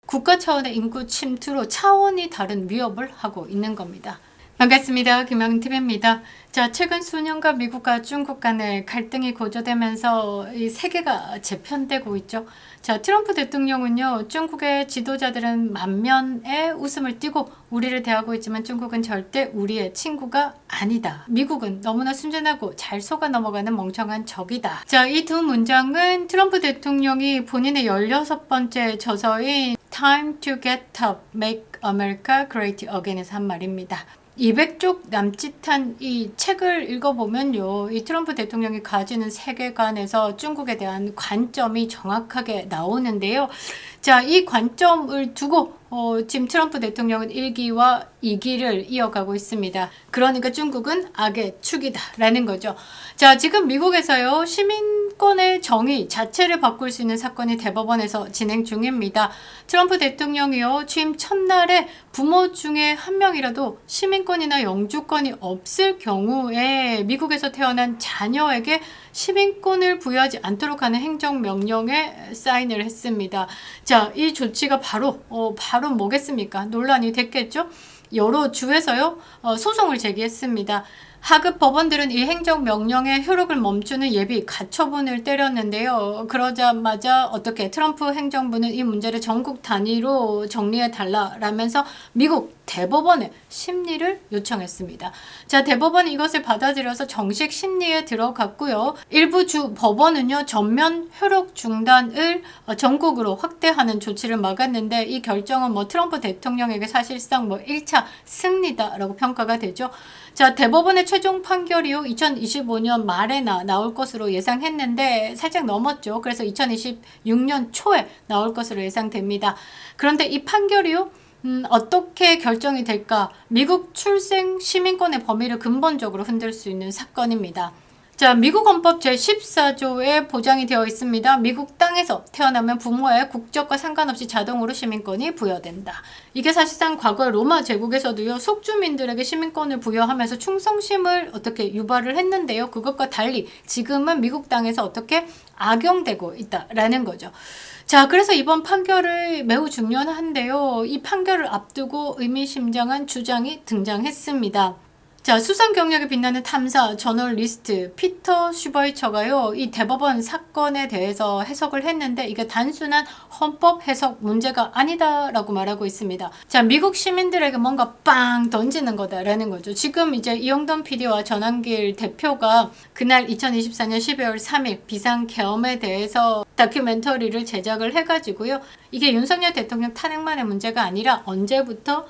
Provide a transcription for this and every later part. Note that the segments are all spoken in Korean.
국가 차원의 인구 침투로 차원이 다른 위협을 하고 있는 겁니다. 반갑습니다. 김영TV입니다. 자, 최근 수년간 미국과 중국 간의 갈등이 고조되면서 이 세계가 재편되고 있죠. 자, 트럼프 대통령은요, 중국의 지도자들은 만면에 웃음을 띠고 우리를 대하고 있지만 중국은 절대 우리의 친구가 아니다. 미국은 너무나 순진하고 잘 속아 넘어가는 멍청한 적이다. 자, 이 두 문장은 트럼프 대통령이 본인의 16번째 저서인 Time to Get Up, Make America Great Again에서 한 말입니다. 200쪽 남짓한 이 책을 읽어보면요, 이 트럼프 대통령이 가지는 세계관에서 중국에 대한 관점이 정확하게 나오는데요. 자, 이 관점을 두고 지금 트럼프 대통령은 1기와 2기를 이어가고 있습니다. 그러니까 중국은 악의 축이다 라는 거죠. 자, 지금 미국에서요, 시민권의 정의 자체를 바꿀 수 있는 사건이 대법원에서 진행 중입니다. 트럼프 대통령이요, 취임 첫날에 부모 중에 한 명이라도 시민권이나 영주권이 없을 경우에 미국에서 태어난 자녀에게 시민권을 부여하지 않도록 하는 행정명령에 사인을 했습니다. 자, 이 조치가 바로 뭐겠습니까? 논란이 됐겠죠? 여러 주에서요, 소송을 제기했습니다. 하급 법원들은 이 행정명령의 효력을 멈추는 예비 가처분을 때렸는데요. 그러자마자 어떻게 트럼프 행정부는 이 문제를 전국 단위로 정리해달라라면서 미국 대법원에 심리를 요청했습니다. 자, 대법원이 이것을 받아들여서 정식 심리에 들어갔고요. 일부 주 법원은요, 전면 효력 중단을 전국으로 확대하는 조치를 막았는데, 이 결정은 트럼프 대통령에게 사실상 1차 승리다라고 평가가 되죠. 자, 대법원의 최종 판결이요, 2025년 말에나 나올 것으로 예상했는데 살짝 넘었죠. 그래서 2026년 초에 나올 것으로 예상됩니다. 그런데 이 판결이요, 어떻게 결정이 될까? 미국 출생 시민권의 범위를 근본적으로 흔들 수 있는 사건입니다. 자, 미국 헌법 제14조에 보장이 되어 있습니다. 미국 땅에서 태어나면 부모의 국적과 상관없이 자동으로 시민권이 부여된다. 이게 사실상 과거 로마 제국에서도요, 속주민들에게 시민권을 부여하면서 충성심을 어떻게 유발을 했는데요. 그것과 달리 지금은 미국 땅에서 어떻게 악용되고 있다라는 거죠. 자, 그래서 이번 판결이 매우 중요한데요. 이 판결을 앞두고 의미심장한 주장이 등장했습니다. 자, 수상 경력에 빛나는 탐사 저널리스트 피터 슈버이처가요, 이 대법원 사건에 대해서 해석을 했는데 이게 단순한 헌법 해석 문제가 아니다라고 말하고 있습니다. 자, 미국 시민들에게 뭔가 빵 던지는 거다라는 거죠. 지금 이제 이영돈 PD와 전한길 대표가 그날 2024년 12월 3일 비상계엄에 대해서 다큐멘터리를 제작을 해가지고요, 이게 윤석열 대통령 탄핵만의 문제가 아니라 언제부터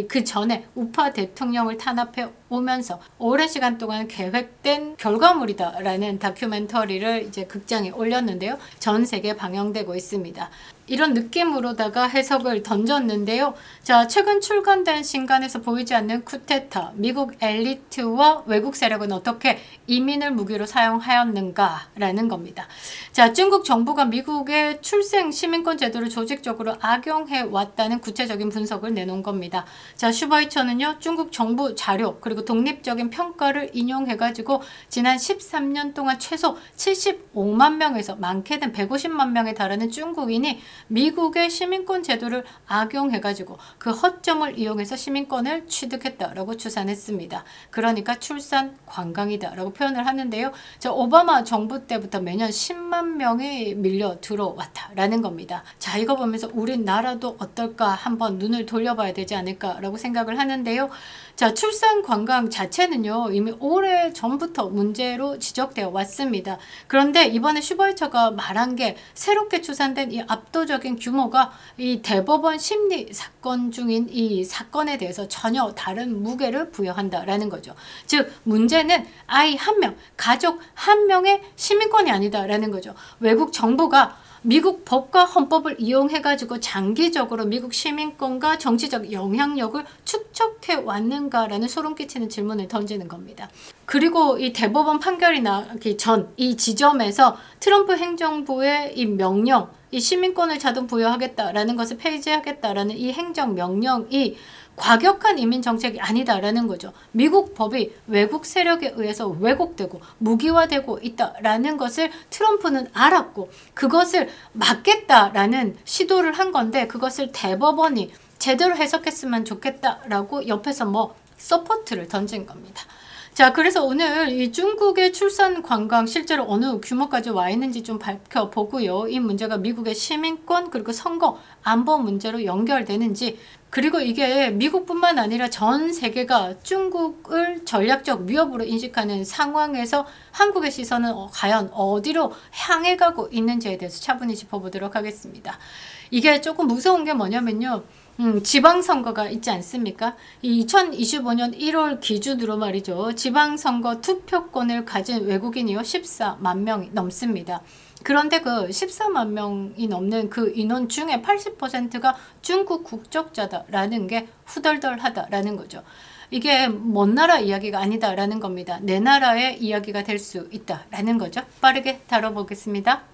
그 전에 우파 대통령을 탄압해 오면서 오랜 시간 동안 계획된 결과물이다라는 다큐멘터리를 이제 극장에 올렸는데요. 전 세계에 방영되고 있습니다. 이런 느낌으로다가 해석을 던졌는데요. 자, 최근 출간된 신간에서 보이지 않는 쿠데타, 미국 엘리트와 외국 세력은 어떻게 이민을 무기로 사용하였는가라는 겁니다. 자, 중국 정부가 미국의 출생 시민권 제도를 조직적으로 악용해 왔다는 구체적인 분석을 내놓은 겁니다. 자, 슈바이처는요, 중국 정부 자료 그리고 독립적인 평가를 인용해가지고 지난 13년 동안 최소 75만 명에서 많게는 150만 명에 달하는 중국인이 미국의 시민권 제도를 악용해가지고 그 허점을 이용해서 시민권을 취득했다라고 추산했습니다. 그러니까 출산 관광이다라고 표현을 하는데요. 자, 오바마 정부 때부터 매년 10만 명이 밀려 들어왔다라는 겁니다. 자, 이거 보면서 우리나라도 어떨까 한번 눈을 돌려봐야 되지 않을까라고 생각을 하는데요. 자, 출산 관광 자체는요, 이미 오래 전부터 문제로 지적되어 왔습니다. 그런데 이번에 슈버이처가 말한 게 새롭게 추산된 이 압도적인 규모가 이 대법원 심리 사건 중인 이 사건에 대해서 전혀 다른 무게를 부여한다라는 거죠. 즉, 문제는 아이 한 명, 가족 한 명의 시민권이 아니다라는 거죠. 외국 정부가 미국 법과 헌법을 이용해가지고 장기적으로 미국 시민권과 정치적 영향력을 축적해 왔는가라는 소름 끼치는 질문을 던지는 겁니다. 그리고 이 대법원 판결이 나기 전 이 지점에서 트럼프 행정부의 이 명령, 이 시민권을 자동 부여하겠다라는 것을 폐지하겠다라는 이 행정명령이 과격한 이민 정책이 아니다라는 거죠. 미국 법이 외국 세력에 의해서 왜곡되고 무기화되고 있다라는 것을 트럼프는 알았고 그것을 막겠다라는 시도를 한 건데 그것을 대법원이 제대로 해석했으면 좋겠다라고 옆에서 뭐 서포트를 던진 겁니다. 자, 그래서 오늘 이 중국의 출산 관광 실제로 어느 규모까지 와 있는지 좀 밝혀보고요. 이 문제가 미국의 시민권 그리고 선거 안보 문제로 연결되는지 그리고 이게 미국뿐만 아니라 전 세계가 중국을 전략적 위협으로 인식하는 상황에서 한국의 시선은 과연 어디로 향해 가고 있는지에 대해서 차분히 짚어보도록 하겠습니다. 이게 조금 무서운 게 뭐냐면요. 지방선거가 있지 않습니까? 이 2025년 1월 기준으로 말이죠. 지방선거 투표권을 가진 외국인이요. 14만 명이 넘습니다. 그런데 그 14만 명이 넘는 그 인원 중에 80%가 중국 국적자다라는 게 후덜덜하다라는 거죠. 이게 먼 나라 이야기가 아니다라는 겁니다. 내 나라의 이야기가 될 수 있다라는 거죠. 빠르게 다뤄보겠습니다.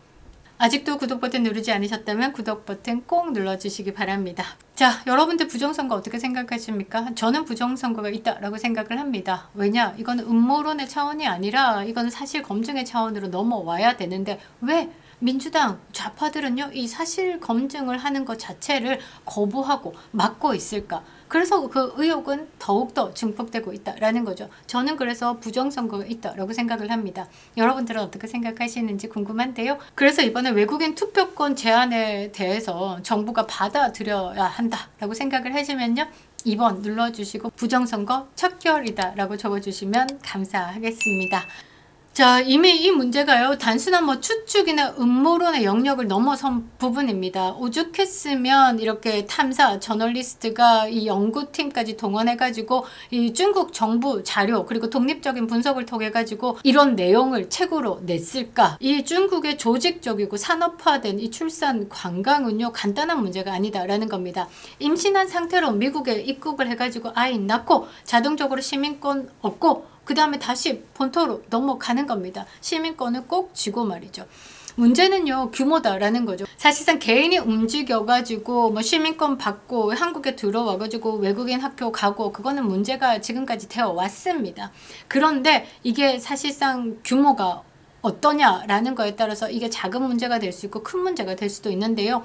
아직도 구독 버튼 누르지 않으셨다면 구독 버튼 꼭 눌러주시기 바랍니다. 자, 여러분들 부정선거 어떻게 생각하십니까? 저는 부정선거가 있다라고 생각을 합니다. 왜냐? 이건 음모론의 차원이 아니라 이건 사실 검증의 차원으로 넘어와야 되는데 왜 민주당 좌파들은요 이 사실 검증을 하는 것 자체를 거부하고 막고 있을까? 그래서 그 의혹은 더욱더 증폭되고 있다라는 거죠. 저는 그래서 부정선거가 있다라고 생각을 합니다. 여러분들은 어떻게 생각하시는지 궁금한데요. 그래서 이번에 외국인 투표권 제한에 대해서 정부가 받아들여야 한다라고 생각을 하시면요. 2번 눌러주시고 부정선거 척결이다라고 적어주시면 감사하겠습니다. 자, 이미 이 문제가요, 단순한 뭐 추측이나 음모론의 영역을 넘어선 부분입니다. 오죽했으면 이렇게 탐사, 저널리스트가 이 연구팀까지 동원해가지고 이 중국 정부 자료, 그리고 독립적인 분석을 통해가지고 이런 내용을 책으로 냈을까? 이 중국의 조직적이고 산업화된 이 출산 관광은요, 간단한 문제가 아니다라는 겁니다. 임신한 상태로 미국에 입국을 해가지고 아이 낳고 자동적으로 시민권 얻고 그 다음에 다시 본토로 넘어가는 겁니다. 시민권을 꼭 쥐고 말이죠. 문제는요 규모다라는 거죠. 사실상 개인이 움직여가지고 뭐 시민권 받고 한국에 들어와가지고 외국인 학교 가고 그거는 문제가 지금까지 되어 왔습니다. 그런데 이게 사실상 규모가 어떠냐라는 거에 따라서 이게 작은 문제가 될 수 있고 큰 문제가 될 수도 있는데요.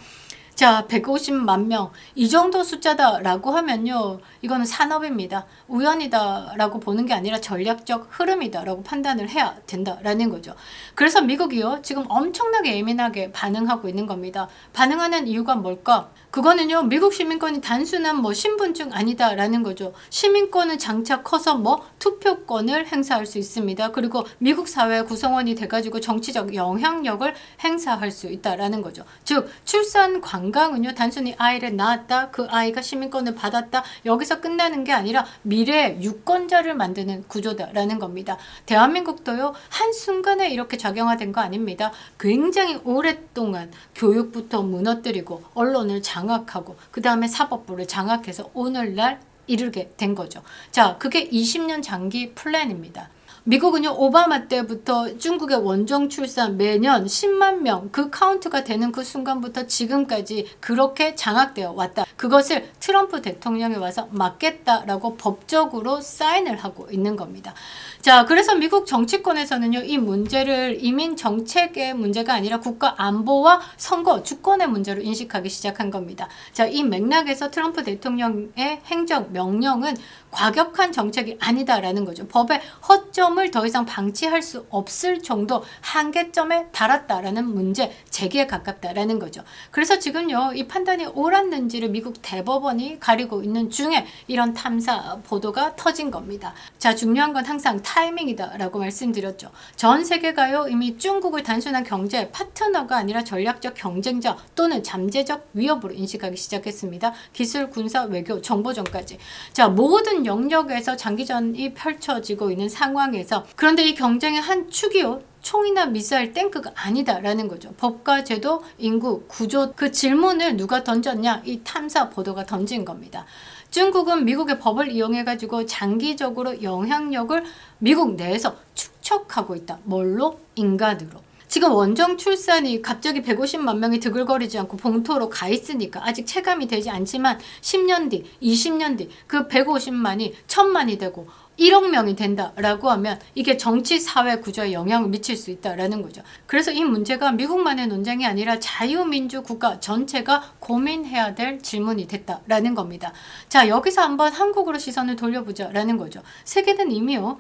자, 150만 명. 이 정도 숫자다라고 하면요. 이거는 산업입니다. 우연이다라고 보는 게 아니라 전략적 흐름이다라고 판단을 해야 된다라는 거죠. 그래서 미국이요. 지금 엄청나게 예민하게 반응하고 있는 겁니다. 반응하는 이유가 뭘까? 그거는요. 미국 시민권이 단순한 뭐 신분증 아니다라는 거죠. 시민권은 장차 커서 뭐 투표권을 행사할 수 있습니다. 그리고 미국 사회 구성원이 돼가지고 정치적 영향력을 행사할 수 있다라는 거죠. 즉, 출산 관광은요. 단순히 아이를 낳았다. 그 아이가 시민권을 받았다. 여기서 끝나는 게 아니라 미래의 유권자를 만드는 구조다라는 겁니다. 대한민국도요. 한순간에 이렇게 작용화된 거 아닙니다. 굉장히 오랫동안 교육부터 무너뜨리고 언론을 장악하고 그 다음에 사법부를 장악해서 오늘날 이르게 된 거죠. 자, 그게 20년 장기 플랜입니다. 미국은요 오바마 때부터 중국의 원정 출산 매년 10만 명 그 카운트가 되는 그 순간부터 지금까지 그렇게 장악되어 왔다. 그것을 트럼프 대통령이 와서 막겠다라고 법적으로 사인을 하고 있는 겁니다. 자, 그래서 미국 정치권에서는요 이 문제를 이민 정책의 문제가 아니라 국가 안보와 선거 주권의 문제로 인식하기 시작한 겁니다. 자, 이 맥락에서 트럼프 대통령의 행정 명령은 과격한 정책이 아니다라는 거죠. 법의 허점을 더 이상 방치할 수 없을 정도 한계점에 달았다라는 문제 제기에 가깝다라는 거죠. 그래서 지금요 이 판단이 옳았는지를 미국 대법원이 가리고 있는 중에 이런 탐사 보도가 터진 겁니다. 자, 중요한 건 항상 타이밍이다라고 말씀드렸죠. 전 세계가요 이미 중국을 단순한 경제 파트너가 아니라 전략적 경쟁자 또는 잠재적 위협으로 인식하기 시작했습니다. 기술, 군사, 외교, 정보전까지. 자, 모든 영역에서 장기전이 펼쳐지고 있는 상황에서 그런데 이 경쟁의 한 축이요. 총이나 미사일, 탱크가 아니다라는 거죠. 법과 제도, 인구, 구조 그 질문을 누가 던졌냐? 이 탐사 보도가 던진 겁니다. 중국은 미국의 법을 이용해가지고 장기적으로 영향력을 미국 내에서 축적하고 있다. 뭘로? 인간으로. 지금 원정 출산이 갑자기 150만 명이 드글거리지 않고 봉토로 가 있으니까 아직 체감이 되지 않지만 10년 뒤, 20년 뒤 그 150만이 1000만이 되고 1억 명이 된다라고 하면 이게 정치 사회 구조에 영향을 미칠 수 있다라는 거죠. 그래서 이 문제가 미국만의 논쟁이 아니라 자유민주 국가 전체가 고민해야 될 질문이 됐다라는 겁니다. 자, 여기서 한번 한국으로 시선을 돌려보자라는 거죠. 세계는 이미요.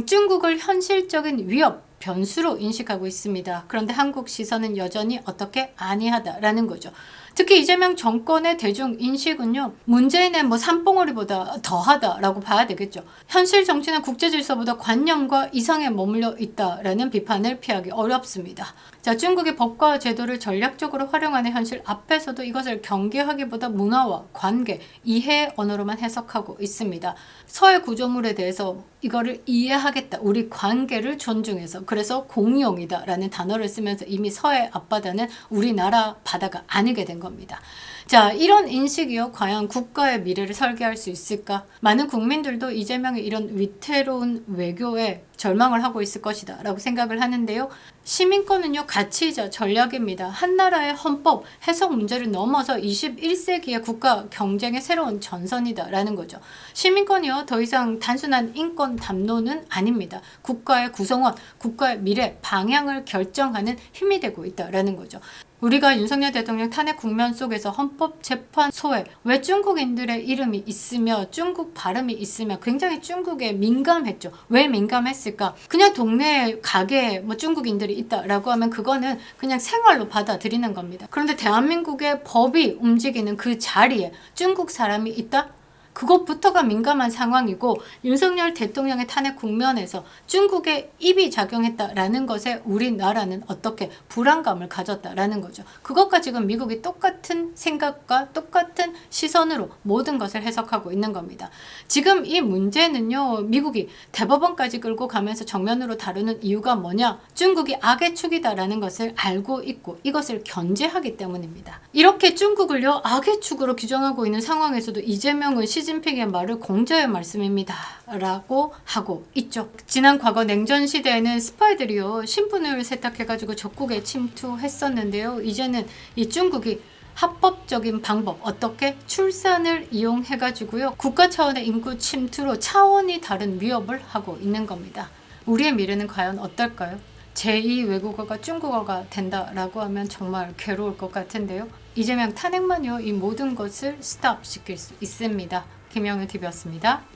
중국을 현실적인 위협, 변수로 인식하고 있습니다. 그런데 한국 시선은 여전히 어떻게 아니하다라는 거죠. 특히 이재명 정권의 대중 인식은요, 문재인의 산봉우리보다 더하다라고 봐야 되겠죠. 현실 정치는 국제 질서보다 관념과 이상에 머물러 있다라는 비판을 피하기 어렵습니다. 자, 중국의 법과 제도를 전략적으로 활용하는 현실 앞에서도 이것을 경계하기보다 문화와 관계, 이해의 언어로만 해석하고 있습니다. 서해 구조물에 대해서 이거를 이해하겠다. 우리 관계를 존중해서. 그래서 공용이다라는 단어를 쓰면서 이미 서해 앞바다는 우리나라 바다가 아니게 된 겁니다. 자, 이런 인식이요. 과연 국가의 미래를 설계할 수 있을까? 많은 국민들도 이재명의 이런 위태로운 외교에 절망을 하고 있을 것이다 라고 생각을 하는데요. 시민권은요, 가치이자 전략입니다. 한 나라의 헌법, 해석 문제를 넘어서 21세기의 국가 경쟁의 새로운 전선이다 라는 거죠. 시민권이요, 더 이상 단순한 인권 담론은 아닙니다. 국가의 구성원, 국가의 미래, 방향을 결정하는 힘이 되고 있다라는 거죠. 우리가 윤석열 대통령 탄핵 국면 속에서 헌법재판소에 왜 중국인들의 이름이 있으며 중국 발음이 있으며 굉장히 중국에 민감했죠. 왜 민감했을까? 그냥 동네 가게에 중국인들이 있다라고 하면 그거는 그냥 생활로 받아들이는 겁니다. 그런데 대한민국의 법이 움직이는 그 자리에 중국 사람이 있다? 그것부터가 민감한 상황이고, 윤석열 대통령의 탄핵 국면에서 중국의 입이 작용했다라는 것에 우리나라는 어떻게 불안감을 가졌다라는 거죠. 그것과 지금 미국이 똑같은 생각과 똑같은 시선으로 모든 것을 해석하고 있는 겁니다. 지금 이 문제는요, 미국이 대법원까지 끌고 가면서 정면으로 다루는 이유가 뭐냐? 중국이 악의 축이다라는 것을 알고 있고 이것을 견제하기 때문입니다. 이렇게 중국을요, 악의 축으로 규정하고 있는 상황에서도 이재명은 시진핑의 말을 공자의 말씀입니다 라고 하고 있죠. 지난 과거 냉전 시대에는 스파이들이요, 신분을 세탁해가지고 적국에 침투했었는데요. 이제는 이 중국이 합법적인 방법, 어떻게 출산을 이용해가지고요, 국가 차원의 인구 침투로 차원이 다른 위협을 하고 있는 겁니다. 우리의 미래는 과연 어떨까요? 제2 외국어가 중국어가 된다라고 하면 정말 괴로울 것 같은데요. 이재명 탄핵만요, 이 모든 것을 스탑시킬 수 있습니다. 김영은 TV였습니다.